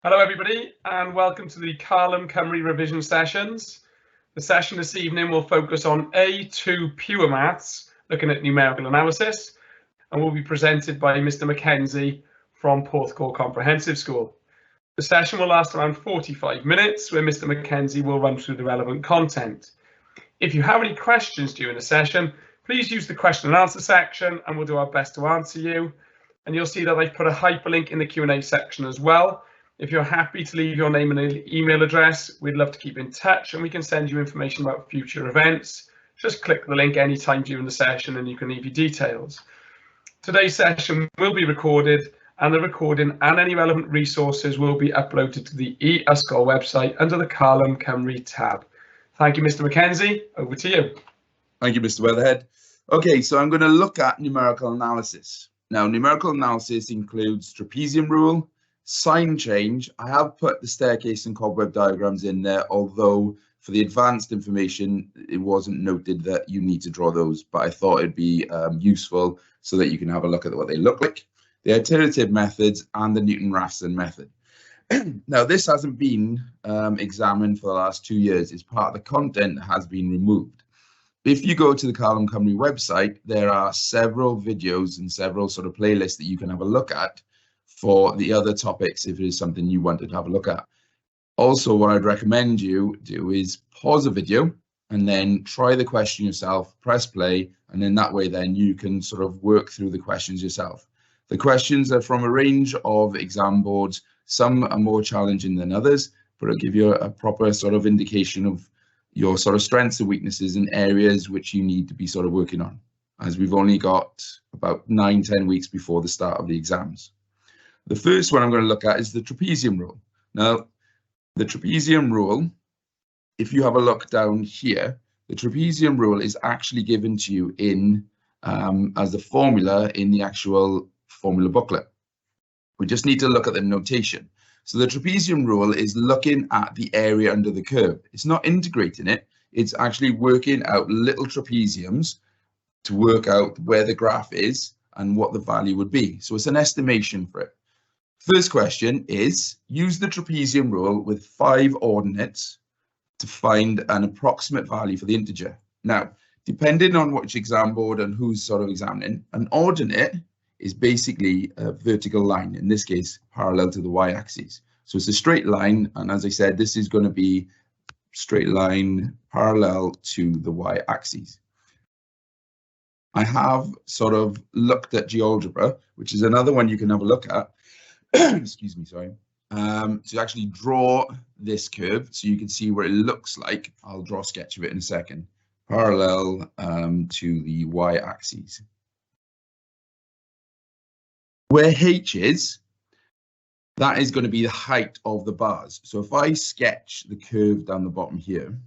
Hello everybody and welcome to the Carlum Cymru revision sessions. The session this evening will focus on A2 Pure Maths, looking at numerical analysis, and will be presented by Mr Mackenzie from Porthcawl Comprehensive School. The session will last around 45 minutes, where Mr Mackenzie will run through the relevant content. If you have any questions during the session, please use the question and answer section and we'll do our best to answer you. And you'll see that I've put a hyperlink in the Q&A section as well. If you're happy to leave your name and email address, we'd love to keep in touch and we can send you information about future events. Just click the link anytime during the session and you can leave your details. Today's session will be recorded and the recording and any relevant resources will be uploaded to the e-sgol website under the Carlum Cymru tab. Thank you, Mr Mackenzie. Over to you. Thank you, Mr Weatherhead. Okay, so I'm going to look at numerical analysis. Now, numerical analysis includes trapezium rule, sign change. I have put the staircase and cobweb diagrams in there, although for the advanced information, it wasn't noted that you need to draw those, but I thought it'd be useful so that you can have a look at what they look like, the iterative methods and the Newton-Raphson method. Now, this hasn't been examined for the last 2 years. It's part of the content that has been removed. If you go to the Carlum Cymru website, there are several videos and several sort of playlists that you can have a look at for the other topics if it is something you wanted to have a look at. Also, what I'd recommend you do is pause a video and then try the question yourself, press play, and in that way then you can sort of work through the questions yourself. The questions are from a range of exam boards. Some are more challenging than others, but it'll give you a proper sort of indication of your sort of strengths and weaknesses in areas which you need to be sort of working on, as we've only got about 9-10 weeks before the start of the exams. The first one I'm going to look at is the trapezium rule. Now, the trapezium rule, if you have a look down here, the trapezium rule is actually given to you in as the formula in the actual formula booklet. We just need to look at the notation. So the trapezium rule is looking at the area under the curve. It's not integrating it. It's actually working out little trapeziums to work out where the graph is and what the value would be. So it's an estimation for it. First question is, use the trapezium rule with 5 ordinates to find an approximate value for the integer. Now, depending on which exam board and who's sort of examining, an ordinate is basically a vertical line, in this case, parallel to the y-axis. So it's a straight line, and as I said, this is going to be straight line parallel to the y-axis. I have sort of looked at GeoGebra, which is another one you can have a look at. Excuse me, sorry. To actually draw this curve so you can see what it looks like. I'll draw a sketch of it in a second. Parallel to the y-axis. Where h is, that is going to be the height of the bars. So if I sketch the curve down the bottom here,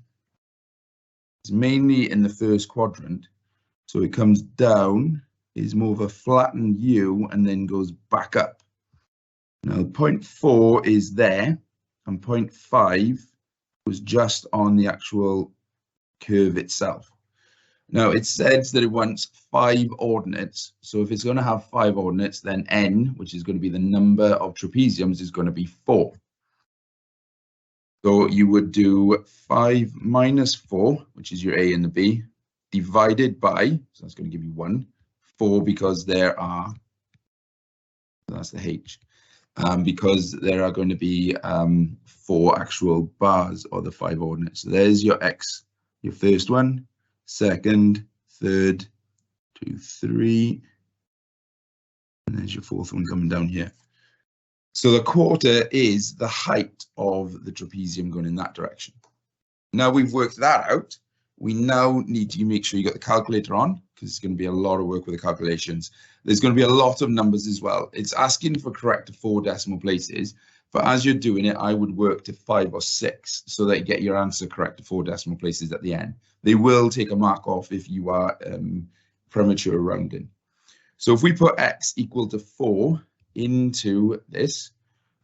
it's mainly in the first quadrant. So it comes down, is more of a flattened U, and then goes back up. Now, point 4 is there, and point 5 was just on the actual curve itself. Now, it says that it wants 5 ordinates. So if it's going to have 5 ordinates, then n, which is going to be the number of trapeziums, is going to be 4. So you would do 5 minus 4, which is your A and the B, divided by, so that's going to give you 1, 4 because there are, that's the H. Because there are going to be 4 actual bars or the 5 ordinates. So there's your X, your first one, second, third, 2, 3, and there's your fourth one coming down here. So the quarter is the height of the trapezium going in that direction. Now we've worked that out. We now need to make sure you got the calculator on, because it's going to be a lot of work with the calculations. There's going to be a lot of numbers as well. It's asking for correct to 4 decimal places, but as you're doing it, I would work to 5 or 6 so that you get your answer correct to 4 decimal places at the end. They will take a mark off if you are premature rounding. So if we put x equal to 4 into this,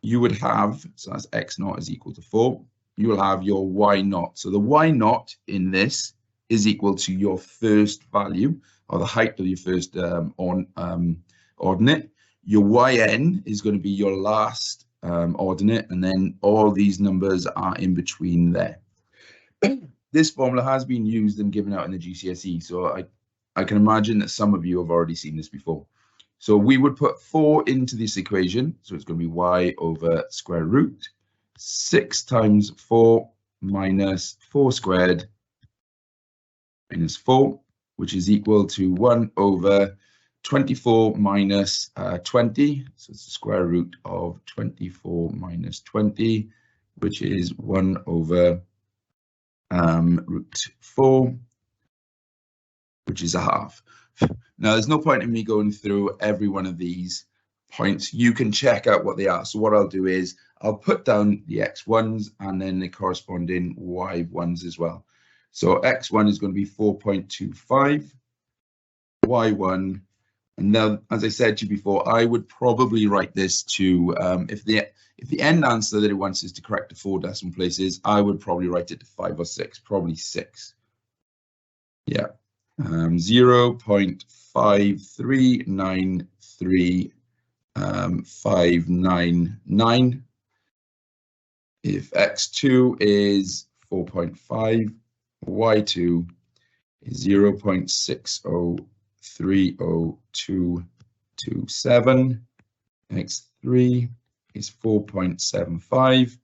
you would have, so that's x naught is equal to 4, you will have your y naught. So the y naught in this is equal to your first value, or the height of your first ordinate. Your yn is going to be your last ordinate, and then all these numbers are in between there. This formula has been used and given out in the GCSE, so I can imagine that some of you have already seen this before. So we would put 4 into this equation, so it's going to be y over square root 6 times 4 minus 4 squared minus 4, which is equal to 1 over 24 minus 20, so it's the square root of 24 minus 20, which is 1 over root 4, which is a half. Now, there's no point in me going through every one of these points. You can check out what they are. So what I'll do is I'll put down the x1s and then the corresponding y1s as well. So x1 is going to be 4.25, y1, and now, as I said to you before, I would probably write this to, if the end answer that it wants is to correct the 4 decimal places, I would probably write it to 5 or 6, probably 6. Yeah, 0.5393 If x2 is 4.5, y2 is 0.603027, x3 is 4.75,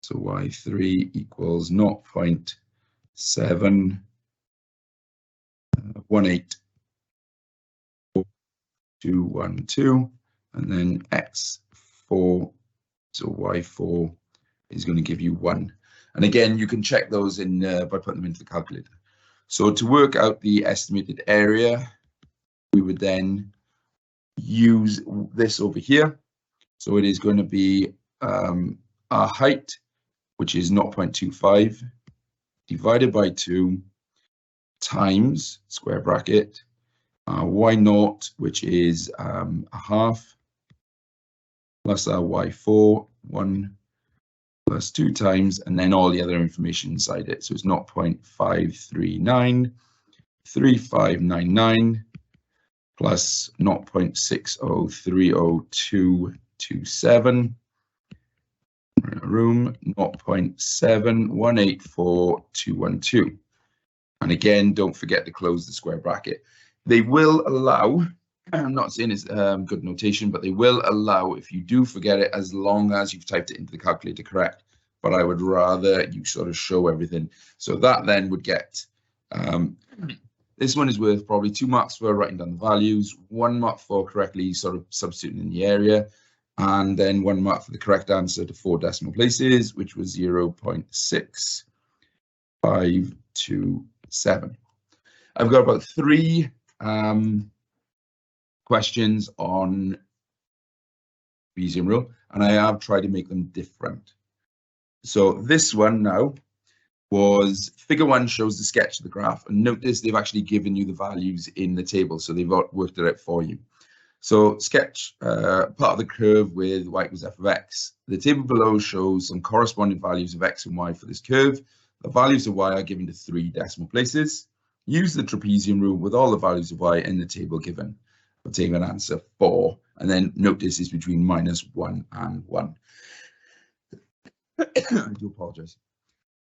so y3 equals 0.7184212, and then x4, so y4 is going to give you 1. And again, you can check those in by putting them into the calculator. So to work out the estimated area, we would then use this over here. So it is going to be our height, which is 0.25, divided by 2, times, square bracket, y0, which is a half, plus our y4, 1, plus 2 times, and then all the other information inside it. So it's 0.5393599 plus 0.603027, room 0.7184212. And again, don't forget to close the square bracket. They will allow, I'm not saying it's good notation, but they will allow if you do forget it, as long as you've typed it into the calculator correct. But I would rather you sort of show everything. So that then would get, this one is worth probably 2 marks for writing down the values, 1 mark for correctly sort of substituting in the area, and then 1 mark for the correct answer to 4 decimal places, which was 0.6527. I've got about 3 questions on Bayesian rule, and I have tried to make them different. So this one now was figure 1 shows the sketch of the graph, and notice they've actually given you the values in the table, so they've worked it out for you. So sketch part of the curve with y equals f of x. The table below shows some corresponding values of x and y for this curve. The values of y are given to 3 decimal places. Use the trapezium rule with all the values of y in the table given. Obtain an answer 4, and then notice is between -1 and 1. I do apologize.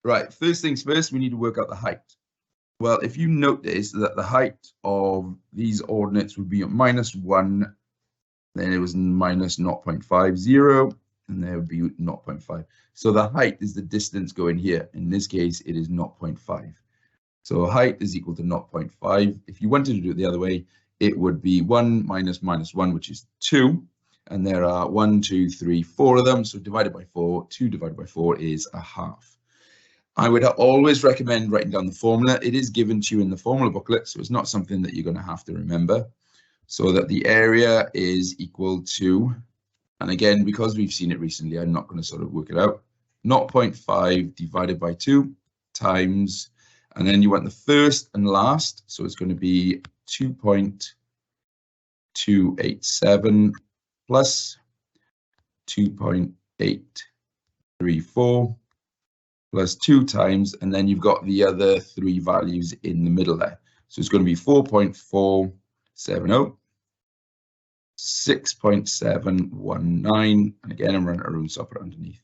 Right, first things first, we need to work out the height. Well, if you notice that the height of these ordinates would be at -1, then it was minus 0.50, and there would be 0.5. So the height is the distance going here. In this case, it is 0.5. So height is equal to 0.5. If you wanted to do it the other way, it would be 1 minus -1, which is 2. And there are 1, 2, 3, 4 of them. So divided by 4, 2 divided by 4 is a half. I would always recommend writing down the formula. It is given to you in the formula booklet, so it's not something that you're going to have to remember. So that the area is equal to, and again, because we've seen it recently, I'm not going to sort of work it out, 0.5 divided by 2 times, and then you want the first and last, so it's going to be 2.287 plus 2.834 plus 2 times, and then you've got the other 3 values in the middle there. So it's going to be 4.470 6.719, and again I'm running a room stopper underneath,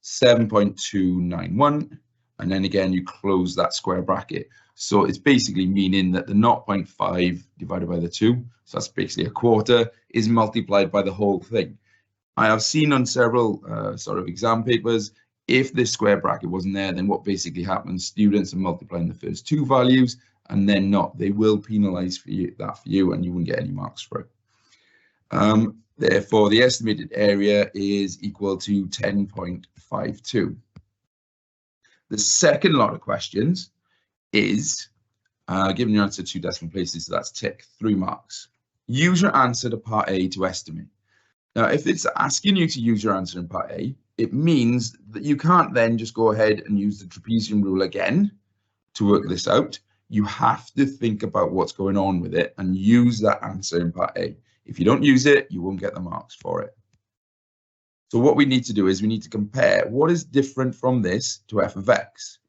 7.291, and then again you close that square bracket. So it's basically meaning that the 0.5 divided by the 2, so that's basically a quarter, is multiplied by the whole thing. I have seen on several sort of exam papers, if this square bracket wasn't there, then what basically happens, students are multiplying the first two values and then not. They will penalize for you, and you wouldn't get any marks for it. Therefore, the estimated area is equal to 10.52. The second lot of questions is giving your answer 2 decimal places, so that's tick, 3 marks. Use your answer to part A to estimate. Now, if it's asking you to use your answer in part A, it means that you can't then just go ahead and use the trapezium rule again to work this out. You have to think about what's going on with it and use that answer in part A. If you don't use it, you won't get the marks for it. So what we need to do is we need to compare what is different from this to f of x.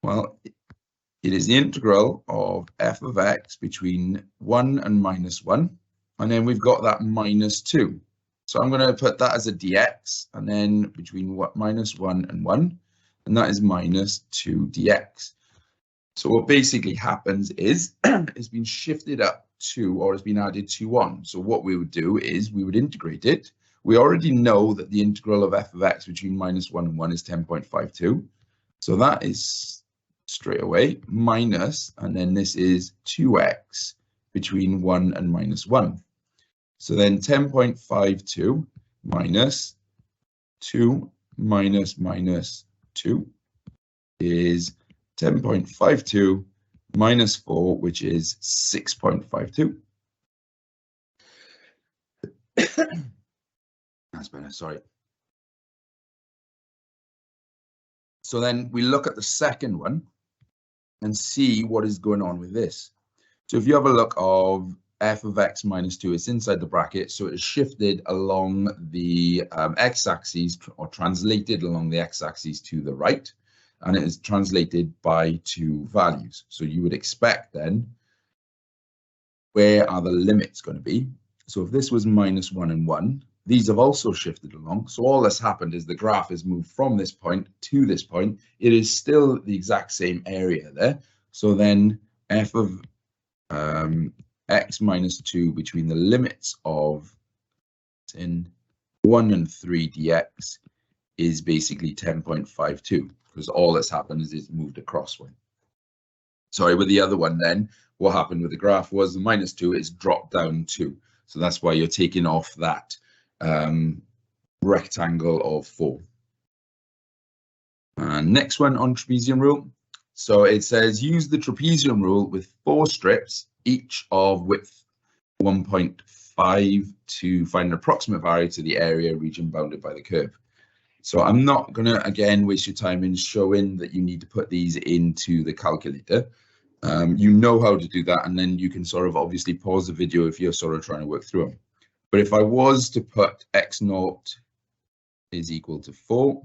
Well, it is the integral of f of x between 1 and minus 1. And then we've got that minus 2. So I'm going to put that as a dx, and then between minus 1 and 1, and that is minus 2 dx. So what basically happens is it's been shifted up 2, or it's been added 2 1. So what we would do is we would integrate it. We already know that the integral of f of x between minus 1 and 1 is 10.52. So that is straight away minus, and then this is 2x between 1 and minus 1. So then 10.52 minus 2 minus minus 2 is 10.52 minus 4, which is 6.52. That's better, sorry. So then we look at the second one and see what is going on with this. So if you have a look of f of x minus 2, it's inside the bracket, so it is shifted along the x-axis, or translated along the x-axis to the right, and it is translated by 2 values. So you would expect then, where are the limits going to be? So if this was minus 1 and 1, these have also shifted along. So all that's happened is the graph has moved from this point to this point. It is still the exact same area there. So then f of x minus 2 between the limits of 1 and 3 dx is basically 10.52, because all that's happened is it's moved across one. Sorry, with the other one then, what happened with the graph was the minus 2 is dropped down 2. So that's why you're taking off that rectangle of 4. Next one on trapezium rule. So it says use the trapezium rule with 4 strips, each of width 1.5, to find an approximate value to the area region bounded by the curve. So I'm not going to, again, waste your time in showing that you need to put these into the calculator. You know how to do that, and then you can sort of obviously pause the video if you're sort of trying to work through them. But if I was to put x naught is equal to 4,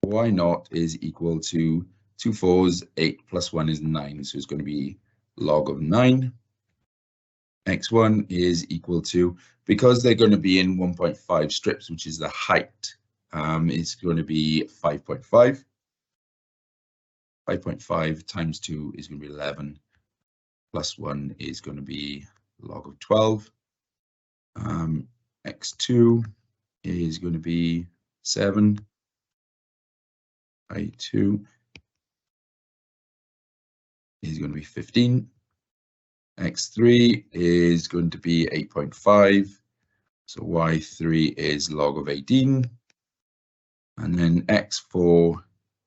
y naught is equal to 2 4s, 8 plus 1 is 9, so it's going to be log of 9. x1 is equal to, because they're going to be in 1.5 strips, which is the height, it's going to be 5.5. 5.5 times 2 is going to be 11, plus 1 is going to be log of 12. X2 is going to be 7 by 2 is going to be 15. X3 is going to be 8.5. So Y3 is log of 18. And then X4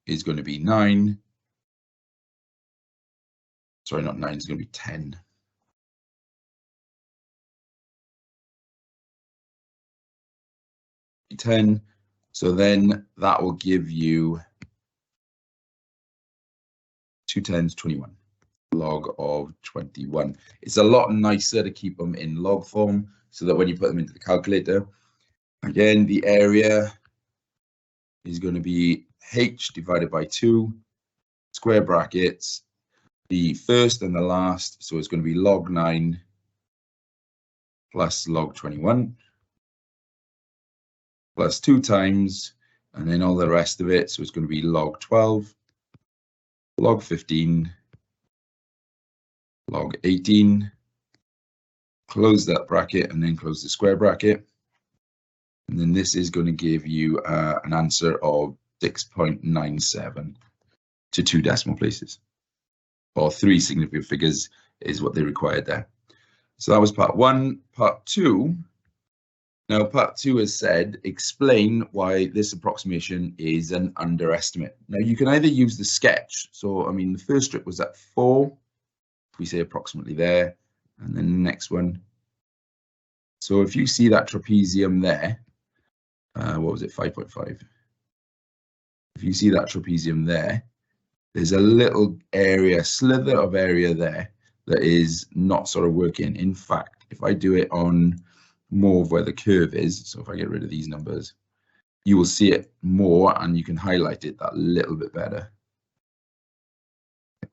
is going to be 9. Sorry, not 9, it's going to be 10. 10. So then that will give you 2 10s, 21. Log of 21. It's a lot nicer to keep them in log form so that when you put them into the calculator, again, the area is going to be h divided by 2, square brackets, the first and the last, so it's going to be log 9 plus log 21 plus 2 times, and then all the rest of it. So it's going to be log 12, log 15, log 18, close that bracket, and then close the square bracket. And then this is going to give you an answer of 6.97 to 2 decimal places, or 3 significant figures is what they required there. So that was part 1. Part 2. Now, part 2 has said, explain why this approximation is an underestimate. Now, you can either use the sketch. So, I mean, the first strip was at 4. We say approximately there, and then the next one. So if you see that trapezium there, what was it, 5.5? If you see that trapezium there, there's a little area, slither of area there that is not sort of working. In fact, if I do it on more of where the curve is, so if I get rid of these numbers, you will see it more, and you can highlight it that little bit better,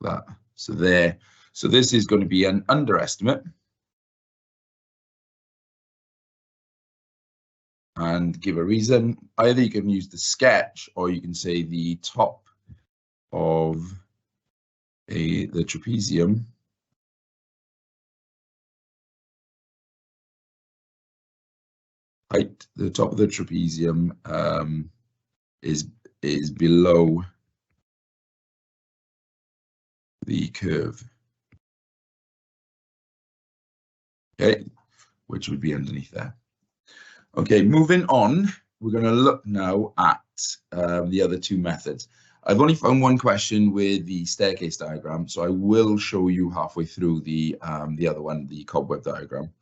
like that. So there, so this is going to be an underestimate, and give a reason. Either you can use the sketch, or you can say the top of the trapezium height, the top of the trapezium is below the curve, okay, which would be underneath there. Okay, moving on, we're going to look now at the other 2 methods. I've only found one question with the staircase diagram, so I will show you halfway through the other one, the cobweb diagram.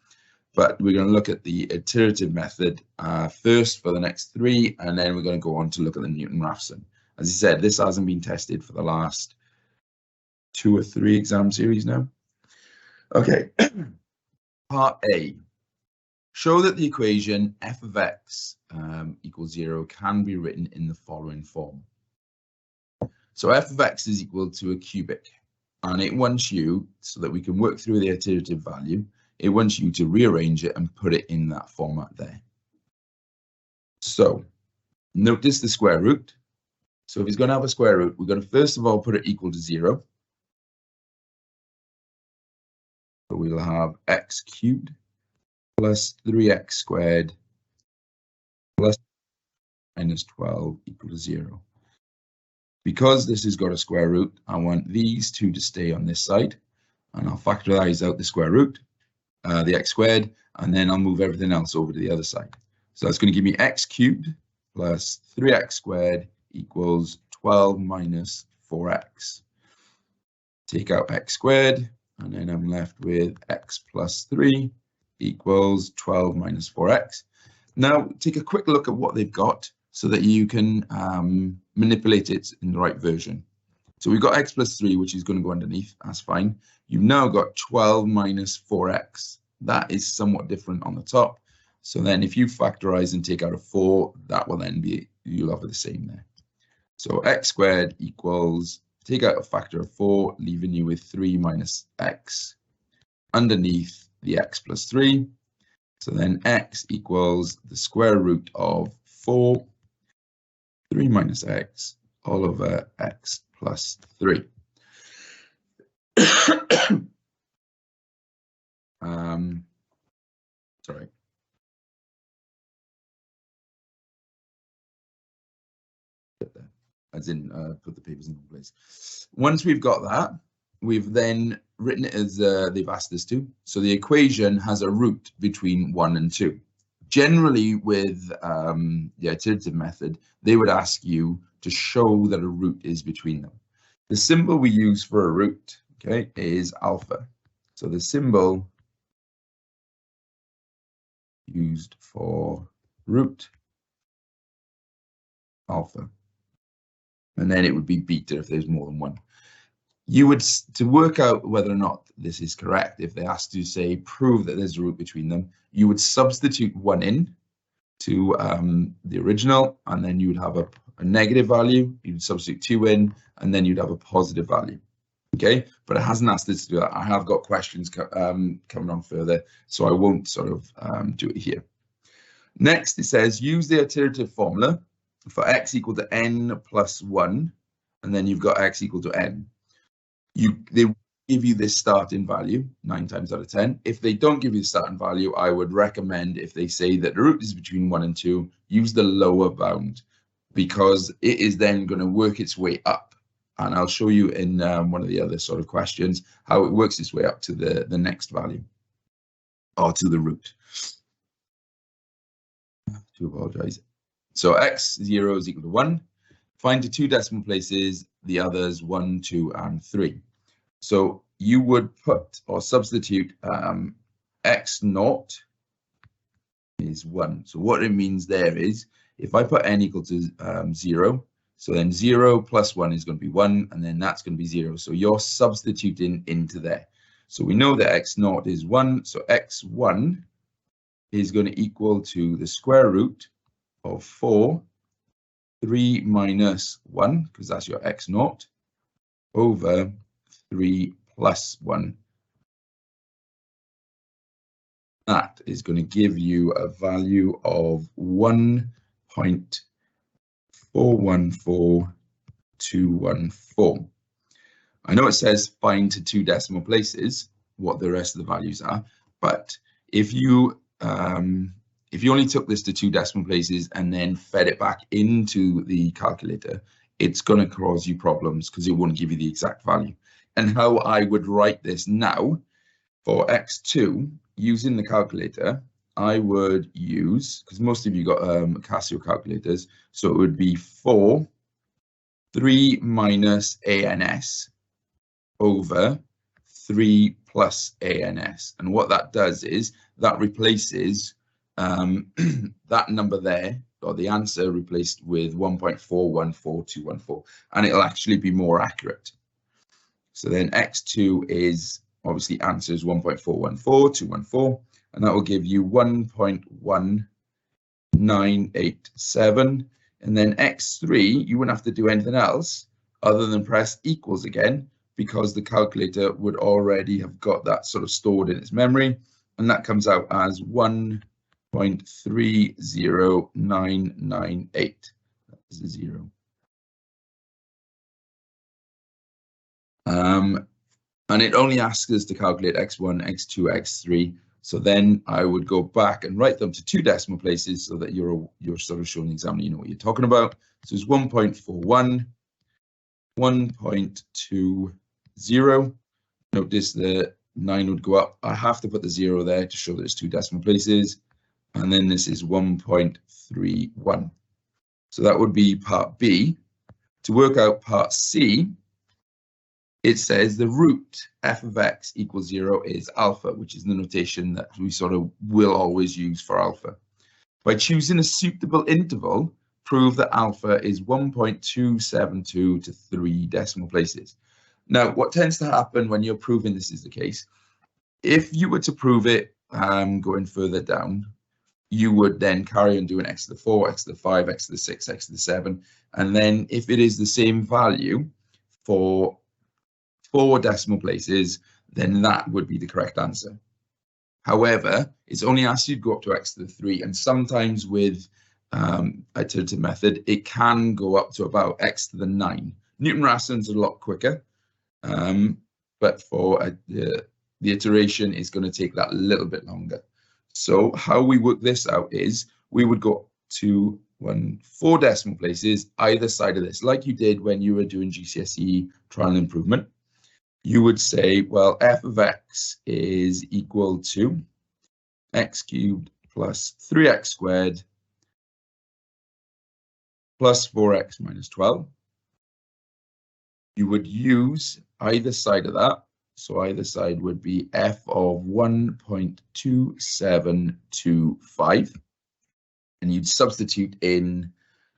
But we're going to look at the iterative method first for the next 3, and then we're going to go on to look at the Newton-Raphson. As I said, this hasn't been tested for the last 2 or 3 exam series now. Okay, part A. Show that the equation f of x equals 0 can be written in the following form. So f of x is equal to a cubic, and it wants you, so that we can work through the iterative value, it wants you to rearrange it and put it in that format there. So notice the square root. So if it's going to have a square root, we're going to first of all put it equal to 0. So we'll have x cubed plus 3x squared plus minus 12 equal to 0. Because this has got a square root, I want these 2 to stay on this side, and I'll factorize out the square root, the x squared, and then I'll move everything else over to the other side. So that's going to give me x cubed plus 3x squared equals 12 minus 4x. Take out x squared, and then I'm left with x plus 3 equals 12 minus 4x. Now, take a quick look at what they've got so that you can manipulate it in the right version. So we've got x plus 3, which is going to go underneath. That's fine. You've now got 12 minus 4x. That is somewhat different on the top. So then if you factorize and take out a 4, that will then be, you'll have the same there. So x squared equals, take out a factor of 4, leaving you with 3 minus x underneath the x plus 3. So then x equals the square root of 4, 3 minus x, all over x plus 3. Sorry. As in, put the papers in place. Once we've got that, we've then written it as they've asked us to. So the equation has a root between 1 and 2. Generally, with the iterative method, they would ask you to show that a root is between them. The symbol we use for a root, okay, is alpha. So the symbol used for root, alpha. And then it would be beta if there's more than one. You would, to work out whether or not this is correct, if they asked you to say, prove that there's a root between them, you would substitute 1 in to the original, and then you would have a negative value, you'd substitute 2 in, and then you'd have a positive value. Okay, but it hasn't asked us to do that. I have got questions coming on further, so I won't sort of do it here. Next, it says use the iterative formula for x equal to n plus 1, and then you've got x equal to n. They give you this starting value 9 times out of 10. If they don't give you the starting value, I would recommend, if they say that the root is between 1 and 2, use the lower bound, because it is then going to work its way up. And I'll show you in one of the other sort of questions how it works its way up to the next value, or to the root. To apologize. So x0 is equal to 1. Find the 2 decimal places, the others 1, 2, and 3. So you would put or substitute x0 is 1. So what it means there is, if I put n equal to 0, so then 0 plus 1 is going to be 1, and then that's going to be 0. So you're substituting into there. So we know that x0 is 1, so x1 is going to equal to the square root of 4, 3 minus 1, because that's your x0, over 3 plus 1. That is going to give you a value of 1.414214. I know it says find to 2 decimal places what the rest of the values are, but if you only took this to 2 decimal places and then fed it back into the calculator, it's going to cause you problems because it won't give you the exact value. And how I would write this now for x2 using the calculator, I would use, because most of you got Casio calculators, so it would be 4, 3 minus ans over 3 plus ans. And what that does is that replaces that number there, or the answer, replaced with 1.414214, and it'll actually be more accurate. So then x2 is obviously answers 1.414214, and that will give you 1.1987. And then x3, you wouldn't have to do anything else other than press equals again, because the calculator would already have got that sort of stored in its memory, and that comes out as 1.30998. That's a 0. And it only asks us to calculate x1, x2, x3. So then I would go back and write them to 2 decimal places so that you're sort of showing the examiner you know what you're talking about. So it's 1.41, 1.20. Notice the 9 would go up. I have to put the 0 there to show that it's 2 decimal places. And then this is 1.31. So that would be part B. To work out part C, it says the root f of x equals 0 is alpha, which is the notation that we sort of will always use for alpha. By choosing a suitable interval, prove that alpha is 1.272 to 3 decimal places. Now, what tends to happen when you're proving this is the case, if you were to prove it going further down, you would then carry on doing x to the 4, x to the 5, x to the 6, x to the 7. And then if it is the same value for 4 decimal places, then that would be the correct answer. However, it's only asked you to go up to x to the 3, and sometimes with iterative method, it can go up to about x to the 9. Newton-Raphson's a lot quicker, but for the iteration is going to take that a little bit longer. So how we work this out is we would go to 4 decimal places either side of this, like you did when you were doing GCSE trial and improvement. You would say, well, f of x is equal to x cubed plus 3x squared plus 4x minus 12. You would use either side of that. So either side would be f of 1.2725. And you'd substitute in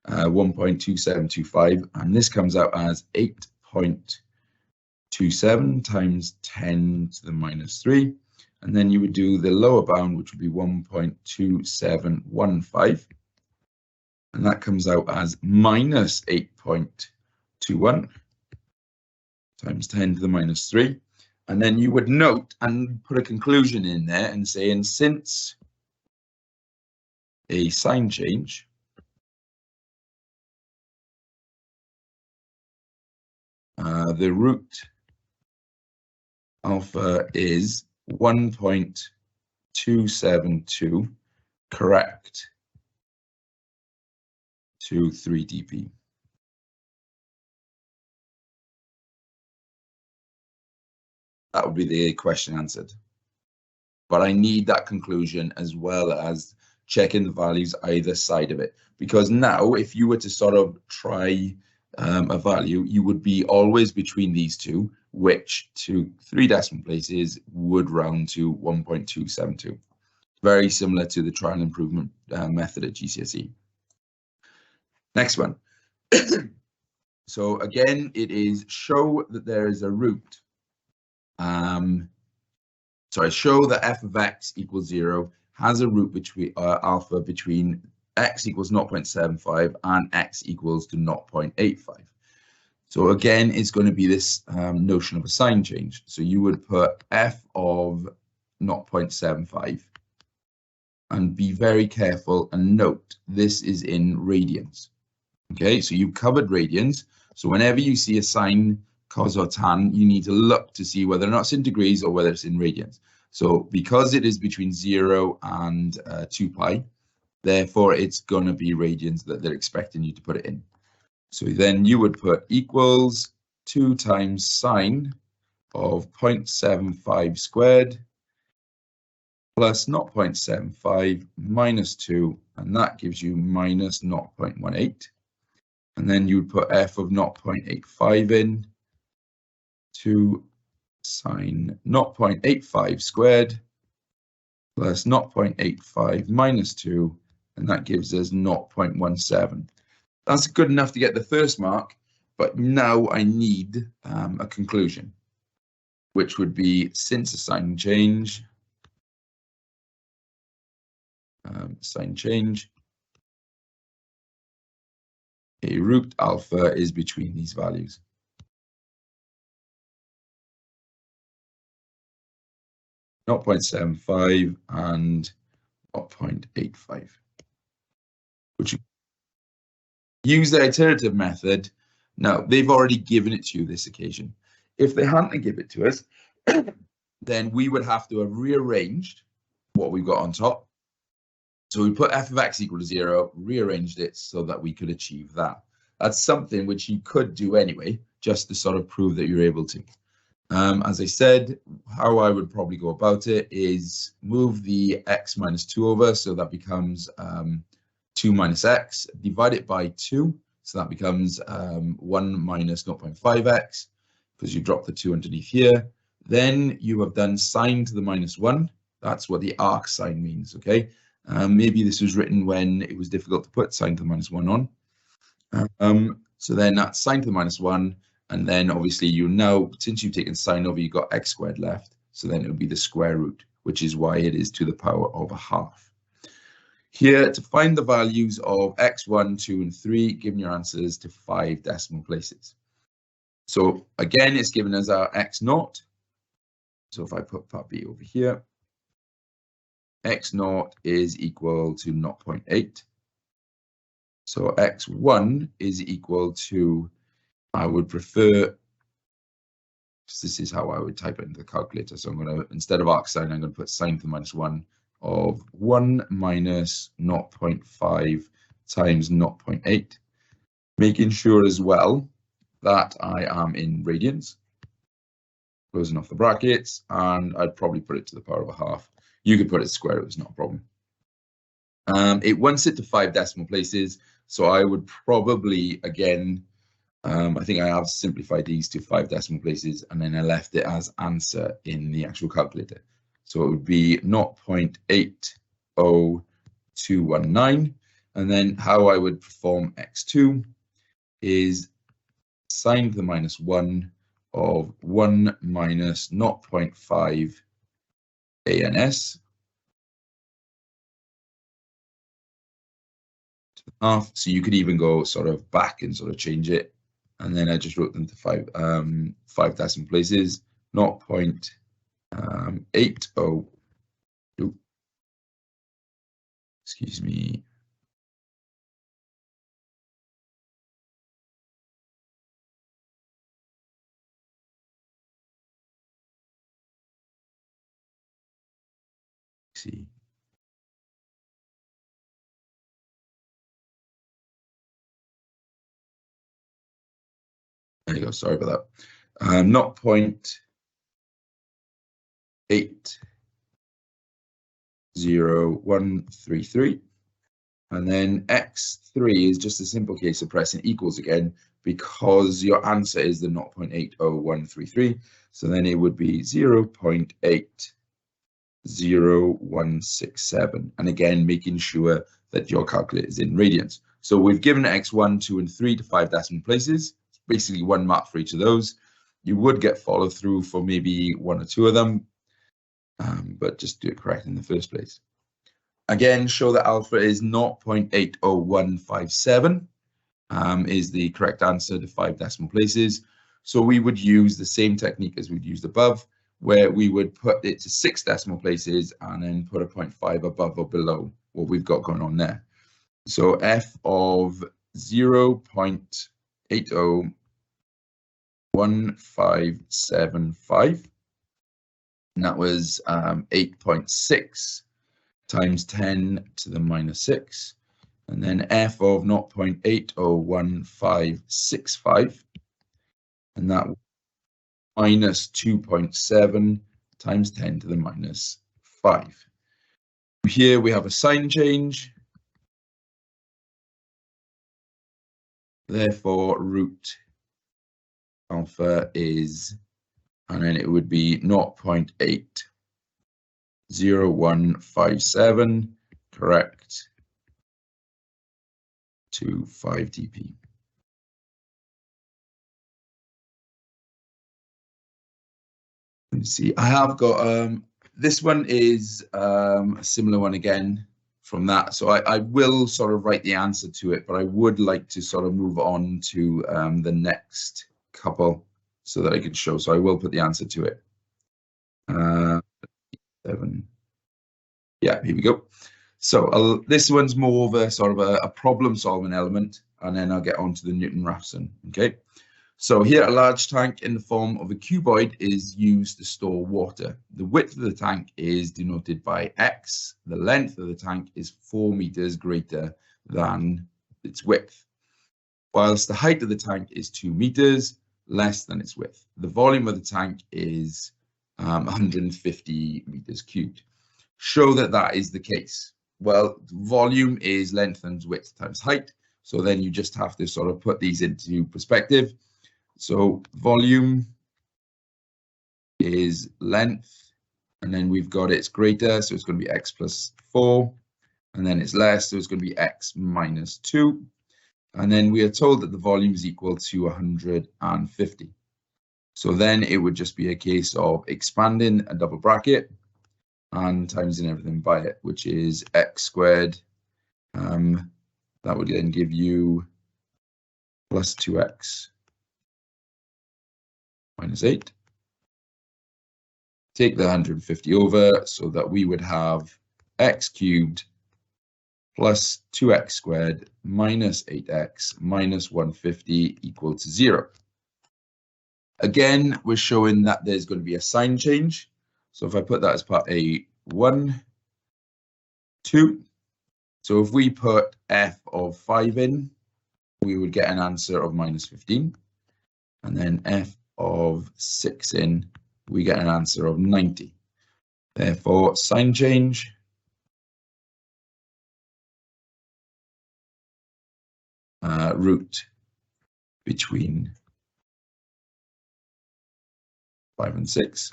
1.2725. And this comes out as 8.27 times 10 to the minus 3. And then you would do the lower bound, which would be 1.2715. And that comes out as minus 8.21 times 10 to the minus 3. And then you would note and put a conclusion in there and saying, since a sign change the root alpha is 1.272 correct to 3dp. That would be the question answered. But I need that conclusion as well as checking the values either side of it. Because now, if you were to sort of try a value, you would be always between these two, which to 3 decimal places would round to 1.272. Very similar to the trial improvement method at GCSE. Next one. So again, it is show that there is a root. Show that f of x equals 0 has a root between alpha between x equals 0.75 and x equals to 0.85. So again, it's going to be this notion of a sign change. So you would put f of 0.75 and be very careful and note this is in radians. Okay, so you've covered radians. So whenever you see a sine, cos or tan, you need to look to see whether or not it's in degrees or whether it's in radians. So because it is between 0 and 2 pi, therefore it's going to be radians that they're expecting you to put it in. So then you would put equals 2 times sine of 0.75 squared plus 0.75 minus 2, and that gives you minus 0.18. And then you would put f of 0.85 in, 2 sine 0.85 squared plus 0.85 minus 2, and that gives us 0.17. That's good enough to get the first mark, but now I need a conclusion, which would be since a sign change, a root alpha is between these values. Not 0.75 and 0.85. Which use the iterative method. Now they've already given it to you this occasion. If they hadn't given it to us, then we would have to have rearranged what we've got on top. So we put f of x equal to 0, rearranged it so that we could achieve that. That's something which you could do anyway, just to sort of prove that you're able to. As I said, how I would probably go about it is move the x minus 2 over, so that becomes 2 minus x, divide it by 2, so that becomes 1 minus 0.5x, because you drop the 2 underneath here. Then you have done sine to the minus 1. That's what the arc sign means, okay? Maybe this was written when it was difficult to put sine to the minus 1 on. So then that's sine to the minus 1, and then obviously you know, since you've taken sine over, you've got x squared left, so then it would be the square root, which is why it is to the power of a half. Here, to find the values of x1, 2, and 3, given your answers to 5 decimal places. So again, it's given us our x0. So if I put part B over here, x0 is equal to 0.8. So x1 is equal to, I would prefer, this is how I would type it into the calculator. So I'm going to, instead of arc sine, I'm going to put sine to the minus 1 of 1 minus 0.5 times 0.8, making sure as well that I am in radians, closing off the brackets, and I'd probably put it to the power of a half. You could put it square root, it's not a problem. It wants it to 5 decimal places, so I would probably, again, I think I have simplified these to 5 decimal places, and then I left it as answer in the actual calculator. So it would be 0.80219, and then how I would perform x2 is sine to the minus 1 of 1 minus 0.5 ans to the half. So you could even go sort of back and sort of change it. and then I just wrote them to five decimal places. 0.80. Excuse me. See. There you go. Sorry about that. 0.80133. And then x3 is just a simple case of pressing equals again, because your answer is the 0.80133. So then it would be 0.80167. And again, making sure that your calculator is in radians. So we've given x1, 2, and 3 to 5 decimal places. It's basically 1 mark for each of those. You would get follow through for maybe 1 or 2 of them, but just do it correct in the first place. Again, show that alpha is 0.80157 is the correct answer to 5 decimal places. So we would use the same technique as we'd used above, where we would put it to 6 decimal places and then put a 0.5 above or below what we've got going on there. So f of 0.801575, and that was 8.6 times 10 to the minus 6, and then f of 0.801565, and that minus 2.7 times 10 to the minus 5. Here we have a sign change, therefore root alpha is, and then it would be 0.80157, correct, to 5 dp. Let me see, I have got this one is a similar one again from that, so I will sort of write the answer to it, but I would like to sort of move on to the next couple so that I can show. So I will put the answer to it. 7. Yeah, here we go. So this one's more of a sort of a problem solving element, and then I'll get on to the Newton-Raphson. Okay. So here, a large tank in the form of a cuboid is used to store water. The width of the tank is denoted by x. The length of the tank is 4 meters greater than its width, whilst the height of the tank is 2 meters less than its width. The volume of the tank is 150 meters cubed. Show that that is the case. Well, volume is length times width times height. So then you just have to sort of put these into perspective. So volume is length, and then we've got it's greater, so it's going to be x plus 4, and then it's less, so it's going to be x minus 2. And then we are told that the volume is equal to 150. So then it would just be a case of expanding a double bracket and timesing everything by it, which is x squared. That would then give you plus 2x minus 8. Take the 150 over, so that we would have x cubed plus 2x squared minus 8x minus 150 equal to 0. Again, we're showing that there's going to be a sign change. So if I put that as part A, 1, 2. So if we put f of 5 in, we would get an answer of minus 15. And then f of 6 in, we get an answer of 90. Therefore, sign change root between 5 and 6.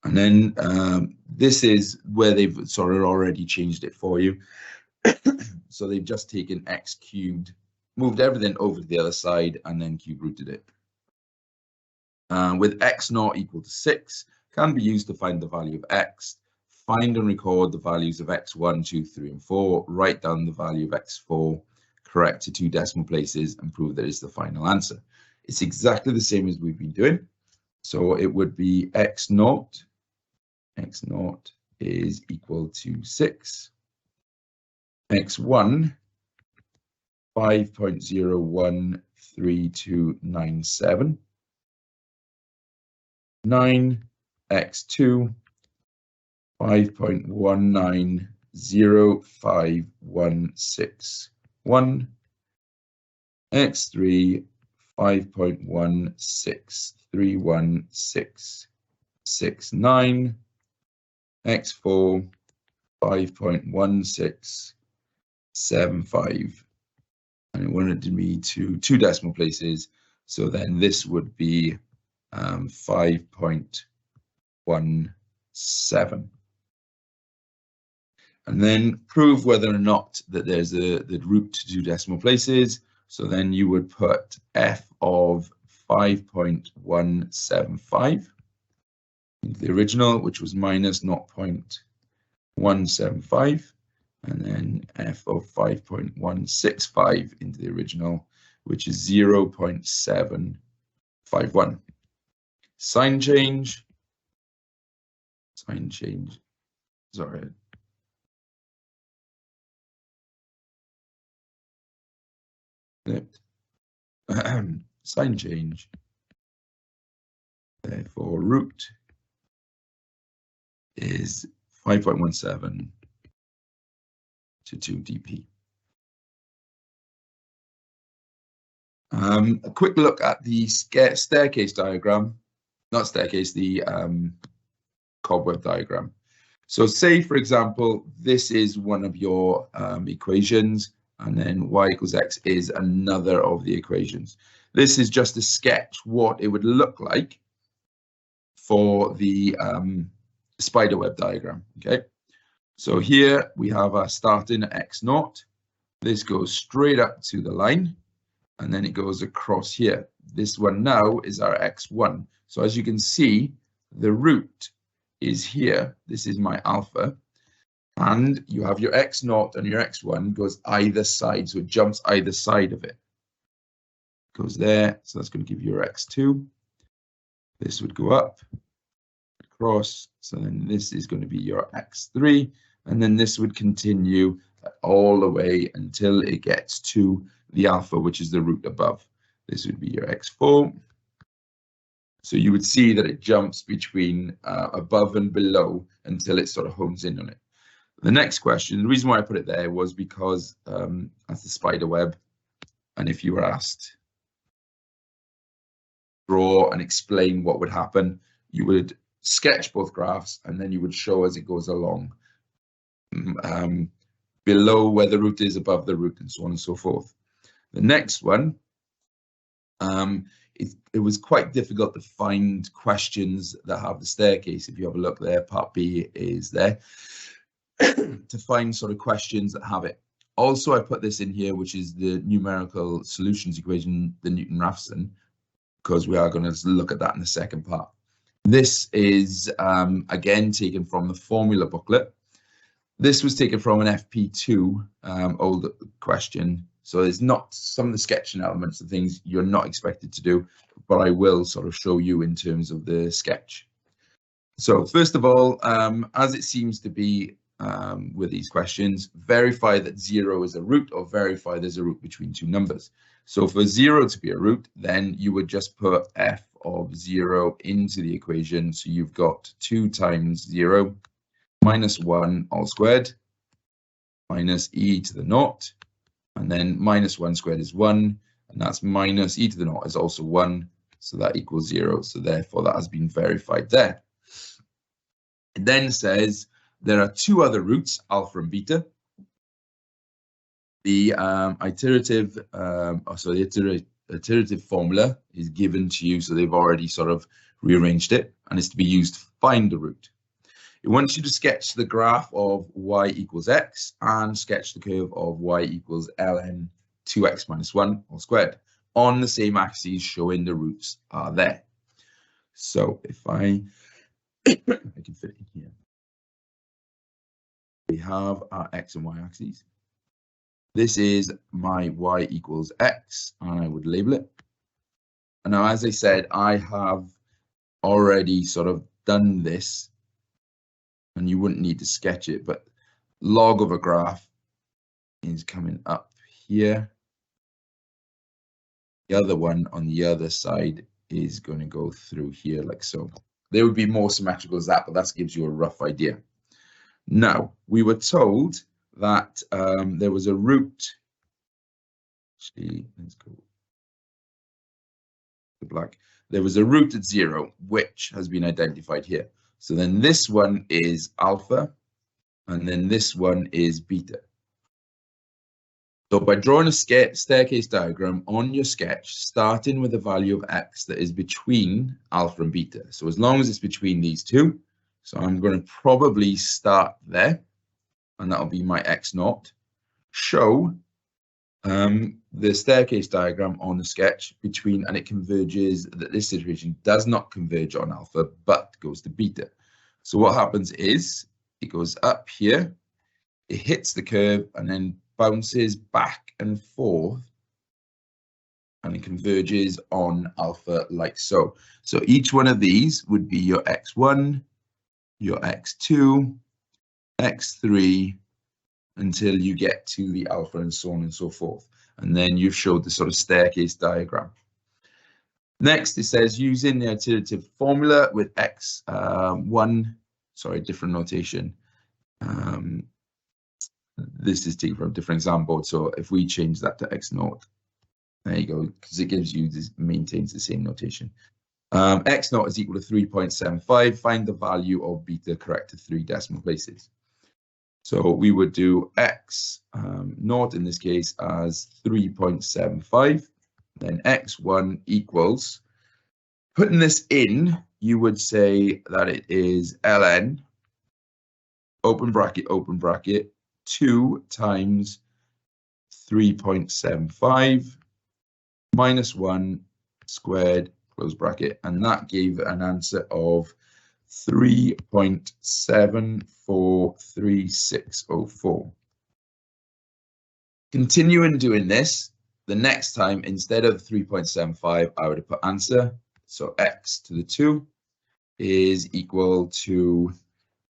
And then this is where they've sort of already changed it for you. So they've just taken x cubed, moved everything over to the other side, and then cube rooted it. With x naught equal to 6, can be used to find the value of x. Find and record the values of x1, 2, 3, and 4. Write down the value of x4. correct to 2 decimal places and prove that it's the final answer. It's exactly the same as we've been doing. So it would be x naught is equal to 6. x1, 5.013297. 9, x2, 5.190516. x3, 5.163169. x4, 5.1675. And it wanted to be to 2 decimal places. So then this would be 5.17. And then prove whether or not that there's the root to 2 decimal places. So then you would put f of 5.175 into the original, which was minus 0.175, and then f of 5.165 into the original, which is 0.751. Sign change, sorry. Sign change, therefore root is 5.17 to 2 dp. A quick look at the staircase diagram, not staircase, the cobweb diagram. So say, for example, this is one of your equations, and then y equals x is another of the equations. This is just to sketch what it would look like for the spiderweb diagram, okay? So here we have our starting at x naught. This goes straight up to the line, and then it goes across here. This one now is our x1. So as you can see, the root is here. This is my alpha. And you have your x naught and your x1 goes either side. So it jumps either side of it. Goes there. So that's going to give you your x2. This would go up, across. So then this is going to be your x3. And then this would continue all the way until it gets to the alpha, which is the root above. This would be your x4. So you would see that it jumps between above and below until it sort of hones in on it. The next question, the reason why I put it there was because that's the spider web. And if you were asked draw and explain what would happen, you would sketch both graphs and then you would show as it goes along. Below where the root is, above the root, and so on and so forth. The next one, it was quite difficult to find questions that have the staircase. If you have a look there, part B is there, to find sort of questions that have it. Also, I put this in here, which is the numerical solutions equation, the Newton-Raphson, because we are going to look at that in the second part. This is, again, taken from the formula booklet. This was taken from an FP2 old question. So there's not some of the sketching elements and things you're not expected to do, but I will sort of show you in terms of the sketch. So first of all, as it seems to be with these questions, verify that 0 is a root or verify there's a root between 2 numbers. So for 0 to be a root, then you would just put f of 0 into the equation. So you've got 2 times 0 minus 1 all squared minus e to the naught, and then minus 1 squared is 1, and that's minus e to the naught is also 1, so that equals 0. So therefore that has been verified there. It then says there are 2 other roots, alpha and beta. The iterative formula is given to you, so they've already sort of rearranged it, and it's to be used to find the root. It wants you to sketch the graph of y equals x and sketch the curve of y equals ln 2x minus 1 all squared on the same axes, showing the roots are there. So if I can fit it in here. We have our x and y axes. This is my y equals x, and I would label it. And now, as I said, I have already sort of done this, and you wouldn't need to sketch it, but log of a graph is coming up here. The other one on the other side is going to go through here like so. They would be more symmetrical as that, but that gives you a rough idea. Now, we were told that there was a root. Actually, let's go to black. There was a root at 0, which has been identified here. So then this one is alpha, and then this one is beta. So by drawing a staircase diagram on your sketch, starting with a value of x that is between alpha and beta. So as long as it's between these two, so I'm going to probably start there, and that'll be my x0. Show the staircase diagram on the sketch between, and it converges, that this situation does not converge on alpha, but goes to beta. So what happens is it goes up here, it hits the curve, and then bounces back and forth, and it converges on alpha like so. So each one of these would be your x1, your x2, x3, until you get to the alpha, and so on and so forth. And then you've showed the sort of staircase diagram. Next, it says using the iterative formula with x1, sorry, different notation. This is taken from a different exam board, so if we change that to x0, there you go, because it gives you this, maintains the same notation. X0 is equal to 3.75. Find the value of beta corrected 3 decimal places. So we would do x0 in this case as 3.75. Then x1 equals, putting this in, you would say that it is ln, open bracket, 2 times 3.75 minus 1 squared, close bracket, and that gave an answer of 3.743604. Continuing doing this, the next time, instead of 3.75, I would have put answer. So x to the 2 is equal to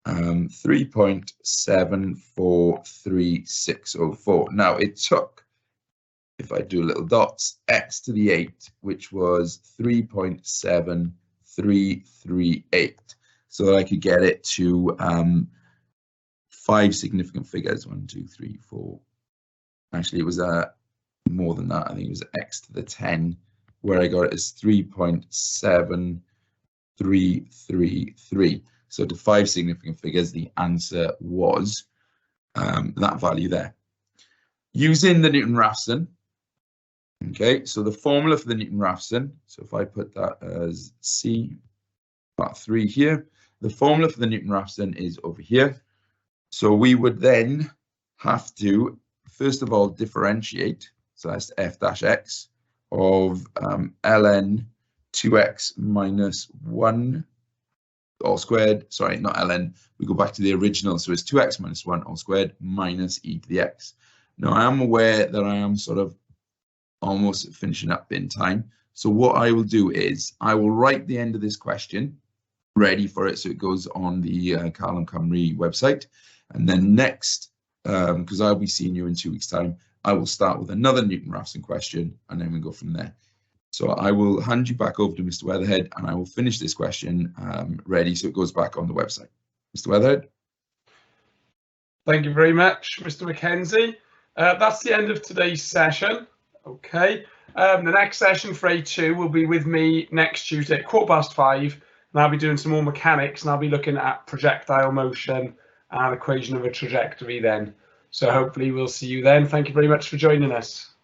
3.743604. Now it took, if I do little dots, x to the 8, which was 3.7338, so that I could get it to 5 significant figures. 1, 2, 3, 4. Actually, it was more than that. I think it was x to the 10, where I got it as 3.7333. So to 5 significant figures, the answer was that value there. Using the Newton-Raphson, okay, so the formula for the Newton-Raphson, so if I put that as C, part 3 here, the formula for the Newton-Raphson is over here. So we would then have to, first of all, differentiate, so that's f dash x of ln 2x minus 1 all squared, sorry, not ln, we go back to the original, so it's 2x minus 1 all squared minus e to the x. Now I am aware that I am sort of almost finishing up in time, so what I will do is I will write the end of this question ready for it, so it goes on the Callum Cymru website, and then next, because I'll be seeing you in 2 weeks time, I will start with another Newton-Raphson question, and then we go from there. So I will hand you back over to Mr. Weatherhead, and I will finish this question ready so it goes back on the website. Mr. Weatherhead. Thank you very much, Mr. Mackenzie. That's the end of today's session. Okay. The next session for A2 will be with me next Tuesday at 5:15, and I'll be doing some more mechanics, and I'll be looking at projectile motion and equation of a trajectory then. So hopefully we'll see you then. Thank you very much for joining us.